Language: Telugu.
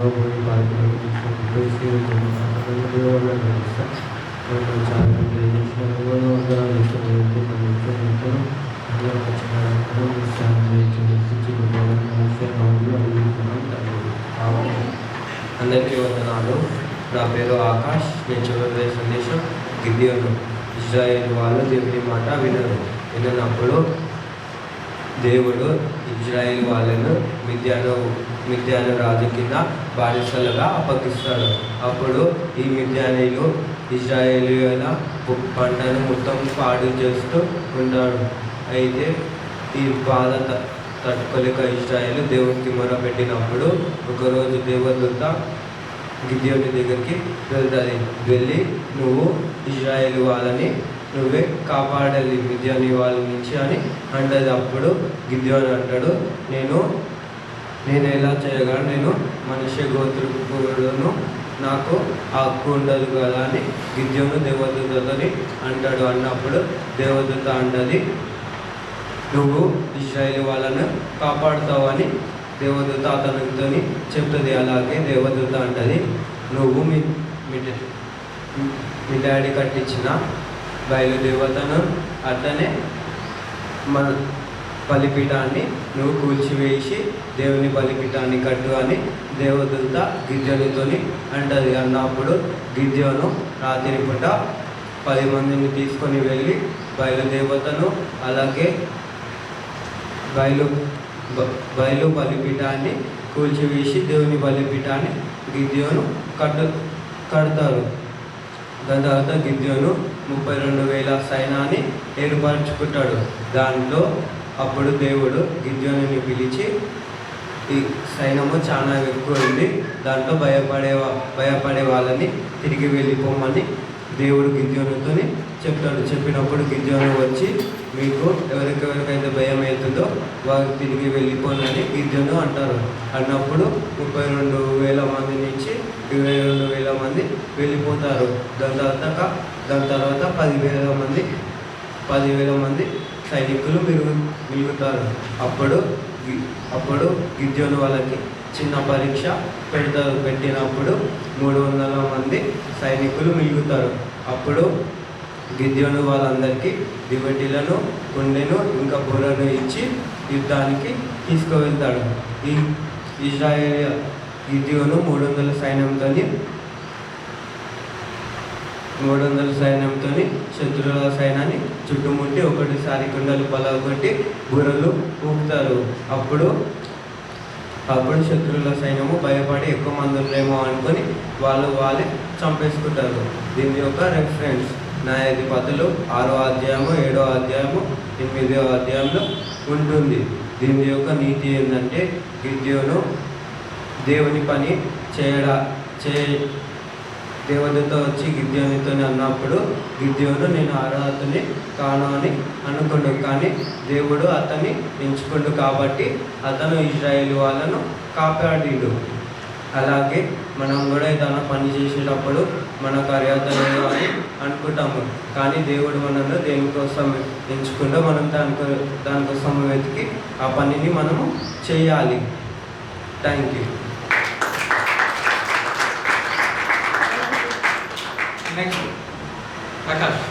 అందరికీ వందనాలు. నా పేరు ఆకాష్. నేను చివరి సందేశం గిద్యోను. ఇజ్రాయేల్ వాళ్ళు దేవుని మాట విననప్పుడు దేవుడు ఇజ్రాయేల్ వాళ్ళను మిద్యాను రాజు కింద బానిసలుగా అప్పగిస్తాడు. అప్పుడు ఈ మిద్యానీయులు ఇజ్రాయేలీయుల పంటను మొత్తం పాడు చేస్తూ ఉంటాడు. అయితే ఈ బాధ తట్టుకోలేక ఇజ్రాయేలు దేవునికి మొరపెట్టినప్పుడు ఒకరోజు దేవదూత గిద్యోని దగ్గరికి వెళ్తుంది. వెళ్ళి నువ్వు ఇజ్రాయేల్ వాళ్ళని నువ్వే కాపాడాలి మిద్యాని వాళ్ళ నుంచి అని అంటది. అప్పుడు గిద్యోని అంటాడు, నేను ఎలా చేయగలను, నేను మనిషి గోత్రుడును, నాకు హక్కు ఉండదు కదా అని గిద్యోను దేవదూతని అంటాడు. అన్నప్పుడు దేవదూత అంటది, నువ్వు ఇజ్రాయేల్ వాళ్ళను కాపాడుతావని దేవదూత అతనితో చెప్తుంది. అలాగే దేవదూత అంటది, నువ్వు మీ డాడీ కట్టించిన బయలుదేవతను అట్లనే మన బలిపీఠాన్ని నువ్వు కూల్చివేసి దేవుని బలిపీఠాన్ని కట్టు అని దేవదూత గిద్యోనితో అంటది. అన్నప్పుడు గిద్యోను రాత్రి పూట 10 మందిని తీసుకొని వెళ్ళి బయలుదేవతను అలాగే బయలు బలిపీఠాన్ని కూల్చివేసి దేవుని బలిపీఠాన్ని గిద్యోను కడతారు. దాని తర్వాత గిద్యోను 32,000 సైన్యాన్ని ఏర్పరచుకుంటాడు. దాంట్లో అప్పుడు దేవుడు గిద్యోనుని పిలిచి, ఈ సైన్యము చాలా ఎక్కువ ఉంది, దాంట్లో భయపడే వాళ్ళని తిరిగి వెళ్ళిపోమని దేవుడు గిద్యోనుతో చెప్తాడు. చెప్పినప్పుడు గిద్యోను వచ్చి, మీకు ఎవరికెవరికైతే భయం అవుతుందో వారు తిరిగి వెళ్ళిపోనని గిద్యోను అంటారు. అన్నప్పుడు 32,000 మంది నుంచి 22,000 మంది వెళ్ళిపోతారు. దాని తర్వాత 10,000 మంది సైనికులు మిగులుతారు. అప్పుడు గిద్యోను వాళ్ళకి చిన్న పరీక్ష పెడతారు. పెట్టినప్పుడు 300 మంది సైనికులు మిగులుతారు. అప్పుడు గిద్యోను వాళ్ళందరికీ దివటిలను, కుండెను, ఇంకా బుర్రను ఇచ్చి యుద్ధానికి తీసుకువెళ్తాడు. ఈ ఇజ్రాయేల్ గిద్యోను 300 సైన్యంతో శత్రువుల సైన్యాన్ని చుట్టుముట్టి ఒకటిసారి కుండలు పలగొట్టి బుర్రలు ఊపుతారు. అప్పుడు శత్రువుల సైన్యము భయపడి ఎక్కువ మంది ఉన్నారేమో అనుకొని వాళ్ళే చంపేసుకుంటారు. దీని యొక్క రెఫరెన్స్ న్యాయాధిపతులు 6వ అధ్యాయము, 7వ అధ్యాయము, 8వ అధ్యాయంలో ఉంటుంది. దీని యొక్క నీతి ఏంటంటే, గిద్యోను దేవుని పని దేవదూత వచ్చి గిద్యోనితో అన్నప్పుడు గిద్యోను నేను అర్హతని కాను అని అనుకుండు. కానీ దేవుడు అతన్ని ఎంచుకుండు కాబట్టి అతను ఇజ్రాయేల్ వాళ్ళను కాపాడిండు. అలాగే మనం కూడా ఏదైనా పని చేసేటప్పుడు మనకు అర్హత లేదు అని అనుకుంటాము. కానీ దేవుడు మనల్ని దేనికోసం ఎంచుకుంటూ మనం దానికోసం వెతికి ఆ పనిని మనము చేయాలి. Thank you. నెక్స్ట్ ఆకాష్.